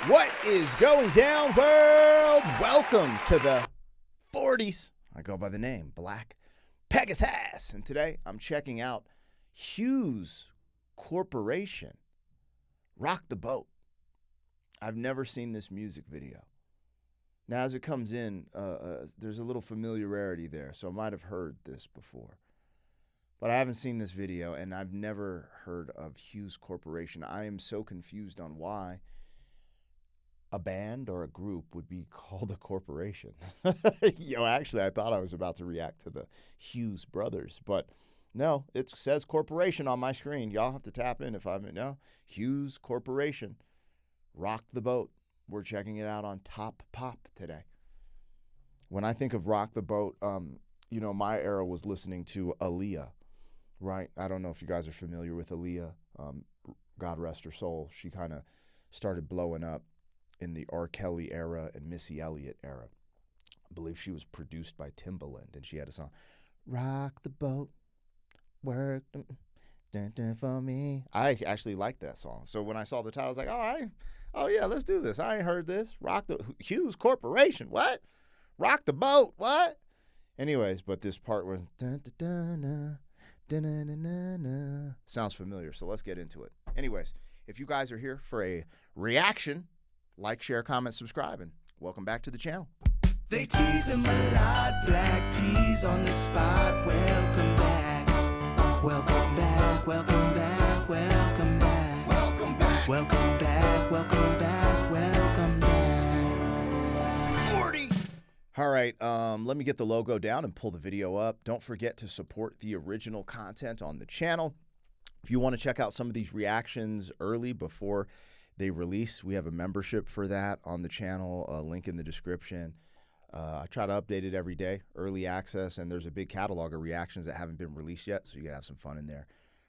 What is going down, world? Welcome to the 40s. I go by the name Black Pegasus, and today I'm checking out Hues Corporation. Rock the Boat. I've never seen this music video. Now, as it comes in, there's a little familiarity there, so I might have heard this before. But I haven't seen this video, and I've never heard of Hues Corporation. I am so confused on why a band or a group would be called a corporation. Actually, I thought I was about to react to the Hughes brothers, but no, it says corporation on my screen. Y'all have to tap in if I'm in. No, Hughes Corporation. Rock the Boat. We're checking it out on Top Pop today. When I think of Rock the Boat, my era was listening to Aaliyah, right? I don't know if you guys are familiar with Aaliyah. God rest her soul. She kind of started blowing up in the R. Kelly era and Missy Elliott era. I believe she was produced by Timbaland, and she had a song, Rock the Boat, work dun, dun, for me. I actually liked that song. So when I saw the title, I was like, oh yeah, let's do this. I ain't heard this. Rock the Hughes Corporation. What? Rock the Boat. What? Anyways, but this part was dun, dun, dun, dun, dun, dun, dun, dun, dun. Sounds familiar, so let's get into it. Anyways, if you guys are here for a reaction, like, share, comment, subscribe, and welcome back to the channel. They tease and murdered black peas on the spot. Welcome back. Welcome back. Welcome back. Welcome back. Welcome back. Welcome back. Welcome back. Welcome back. 40. All right, let me get the logo down and pull the video up. Don't forget to support the original content on the channel. If you want to check out some of these reactions early before they release, we have a membership for that on the channel, a link in the description. I try to update it every day, early access, and there's a big catalog of reactions that haven't been released yet, so you can have some fun in there.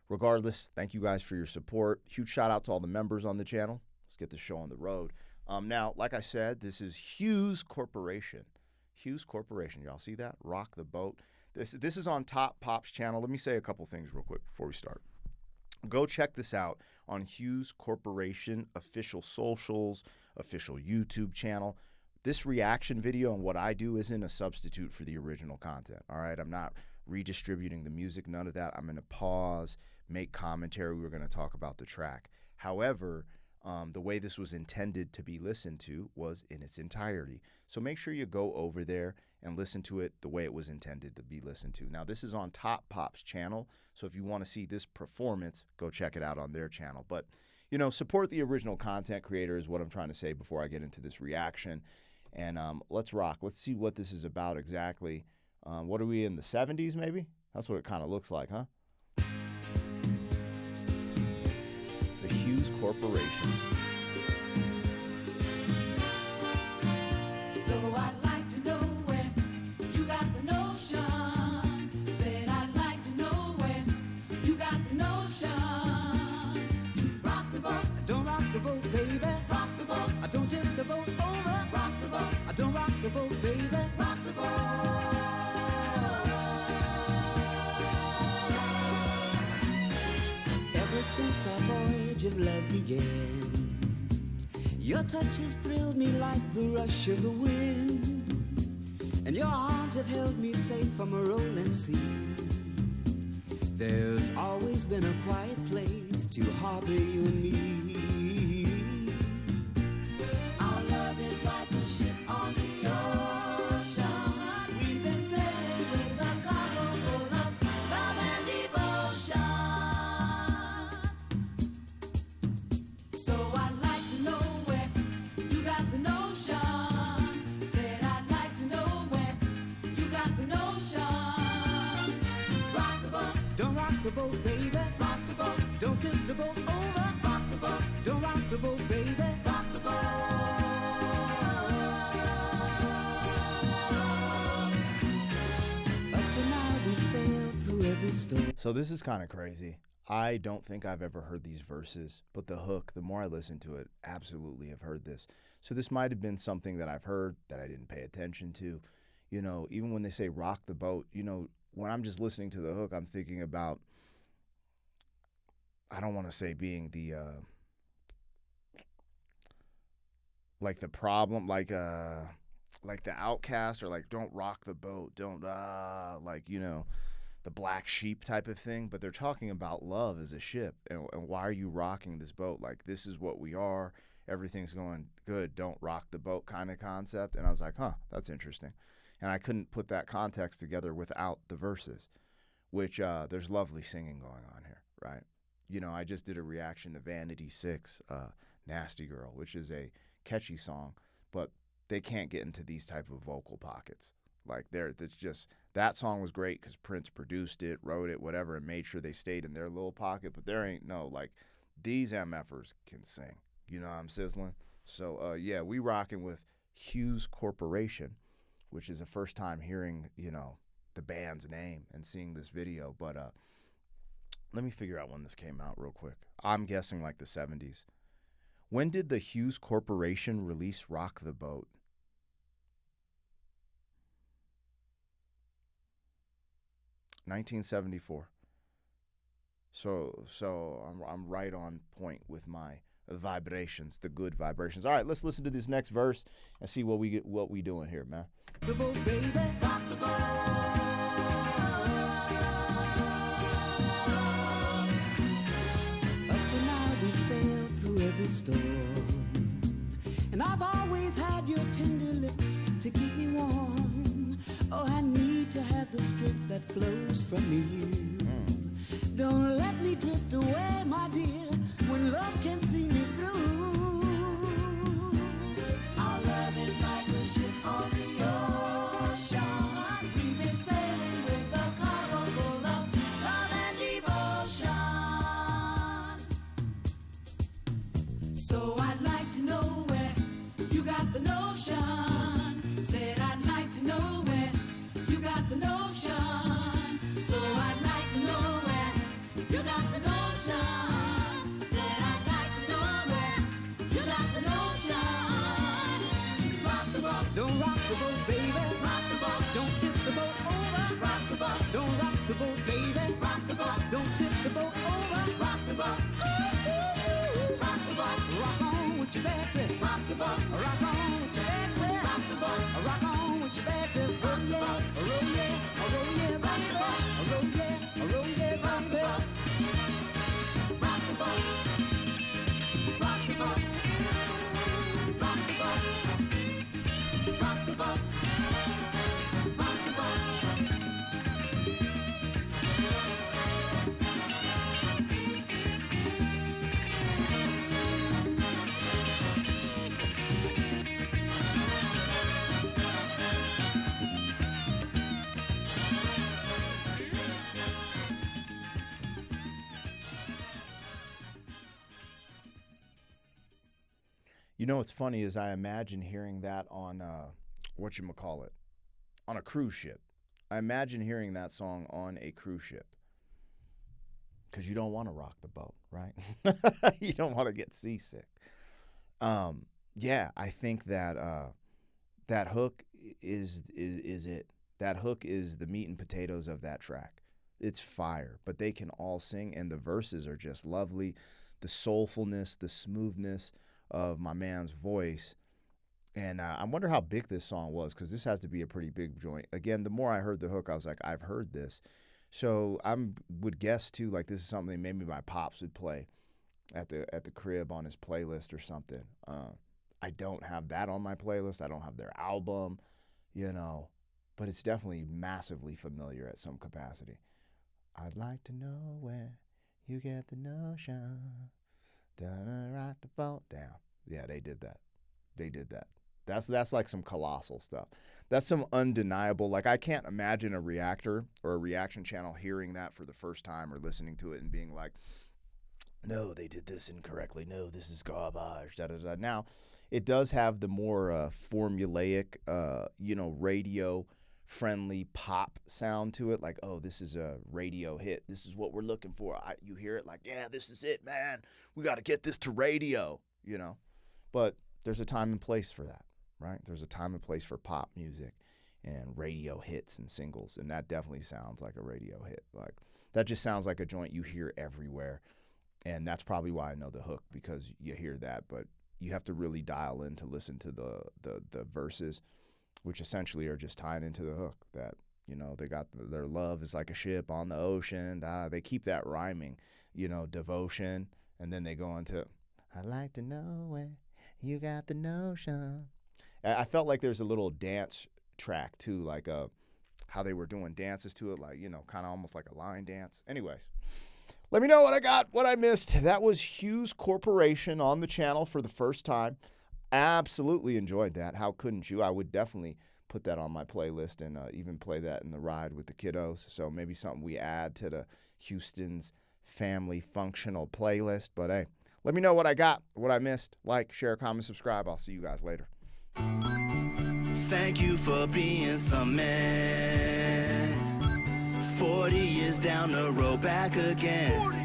Regardless, thank you guys for your support. Huge shout out to all the members on the channel. Let's get the show on the road. Now, like I said, this is Hues Corporation. Hues Corporation, y'all see that? Rock the Boat. This is on Top Pop's channel. Let me say a couple things real quick before we start. Go check this out on Hughes Corporation official socials, official YouTube channel. This reaction video and what I do isn't a substitute for the original content, all right? I'm not redistributing the music, none of that. I'm going to pause, make commentary. We're going to talk about the track. However, the way this was intended to be listened to was in its entirety. So make sure you go over there and listen to it the way it was intended to be listened to. Now, this is on Top Pop's channel, so if you want to see this performance, go check it out on their channel. But, support the original content creator is what I'm trying to say before I get into this reaction. And let's rock. Let's see what this is about exactly. What are we in, the 70s maybe? That's what it kind of looks like, huh? The Hughes Corporation. So I'd like to know where you got the notion. Said I'd like to know where you got the notion. To rock the boat. Don't rock the boat, baby. Rock the boat. I don't tip the boat over. Rock the boat. I don't rock the boat, baby. Rock the boat. Ever since our voyage of love began, your touch has thrilled me like the rush of the wind, and your arms have held me safe from a rolling sea. There's always been a quiet place to harbor you and me. Our love is like a ship on the ocean. We've been sailing with a cargo full of love and devotion. So I'd like to know where you got the notion. Said I'd like to know where you got the notion. To rock the boat. Don't rock the boat, baby. Rock the boat. Don't tip the boat over. Rock the boat. Don't rock the boat, baby. Rock the boat. Up to now we sail through every storm. So this is kind of crazy. I don't think I've ever heard these verses, but the hook, the more I listen to it, absolutely have heard this. So this might have been something that I've heard that I didn't pay attention to. Even when they say rock the boat, when I'm just listening to the hook, I'm thinking about, I don't want to say being the like the problem, like the outcast, or like don't rock the boat, don't like, you know, the black sheep type of thing. But they're talking about love as a ship, and why are you rocking this boat? Like, this is what we are. Everything's going good. Don't rock the boat kind of concept. And I was like, huh, that's interesting. And I couldn't put that context together without the verses, which there's lovely singing going on here, right? You know, I just did a reaction to Vanity 6, Nasty Girl, which is a catchy song, but they can't get into these type of vocal pockets. Like, that's just, that song was great because Prince produced it, wrote it, whatever, and made sure they stayed in their little pocket. But there ain't no, like, these MFers can sing. You know, I'm sizzling. So, yeah, we rocking with Hues Corporation, which is the first time hearing, you know, the band's name and seeing this video. But let me figure out when this came out real quick. I'm guessing like the 70s. When did the Hughes Corporation release Rock the Boat? $1974. So I'm right on point with my vibrations, the good vibrations. All right, let's listen to this next verse and see what we doing here, man. The boat, baby, rock the boat. Up to now we sailed through every storm, and I've always had your tender lips to keep me warm. Oh, I need to have the strength that flows from you. Don't let me drift away, my dear, when love can see me through. Our love is like a ship on the ocean. We've been sailing with a cargo full of love and devotion. So I'd like to know where you got the notion. Said I'd like to know where you got the notion. So I'd like to know where you got the notion. Said I'd like to know where you got the notion. Rock the boat, don't rock the boat, baby. Rock the boat, don't tip the boat over. Rock the boat, don't rock the boat, baby. Rock the boat, don't tip the boat over. Rock the boat, rock the boat, rock on with your Betsy. Rock the boat, rock on with your Betsy. Rock the boat, rock on with your Betsy. Roll yeah, roll yeah, roll yeah, rock the boat, roll yeah, roll yeah, rock the boat. Rock the boat, rock the boat, rock the boat, rock the boat, rock the boat. You know what's funny is I imagine hearing that on whatchamacallit, on a cruise ship. I imagine hearing that song on a cruise ship. Because you don't want to rock the boat, right? You don't want to get seasick. Yeah, I think that that hook is it. That hook is the meat and potatoes of that track. It's fire, but they can all sing, and the verses are just lovely. The soulfulness, the smoothness of my man's voice. And I wonder how big this song was, because this has to be a pretty big joint. Again, the more I heard the hook, I was like, I've heard this. So I would guess, too, like this is something maybe my pops would play at the crib on his playlist or something. I don't have that on my playlist. I don't have their album, you know. But it's definitely massively familiar at some capacity. I'd like to know where you get the notion. Donna rock the boat down. Yeah, they did that. They did that. That's like some colossal stuff. That's some undeniable. Like, I can't imagine a reactor or a reaction channel hearing that for the first time or listening to it and being like, no, they did this incorrectly. No, this is garbage. Da da da. Now, it does have the more formulaic, radio friendly pop sound to it. Like, oh, this is a radio hit. This is what we're looking for. You hear it like, yeah, this is it, man. We got to get this to radio, you know. But there's a time and place for that, right? There's a time and place for pop music and radio hits and singles, and that definitely sounds like a radio hit. Like, that just sounds like a joint you hear everywhere, and that's probably why I know the hook, because you hear that. But you have to really dial in to listen to the verses, which essentially are just tying into the hook that, you know, they got their love is like a ship on the ocean. They keep that rhyming, you know, devotion. And then they go into, I'd like to know where you got the notion. I felt like there's a little dance track too, like how they were doing dances to it, like, you know, kind of almost like a line dance. Anyways, let me know what I got, what I missed. That was Hues Corporation on the channel for the first time. Absolutely enjoyed that. How couldn't you? I would definitely put that on my playlist and even play that in the ride with the kiddos. So maybe something we add to the Houston's family functional playlist. But hey, let me know what I got, what I missed. Like, share, comment, subscribe. I'll see you guys later. Thank you for being some man. 40 years down the road, back again.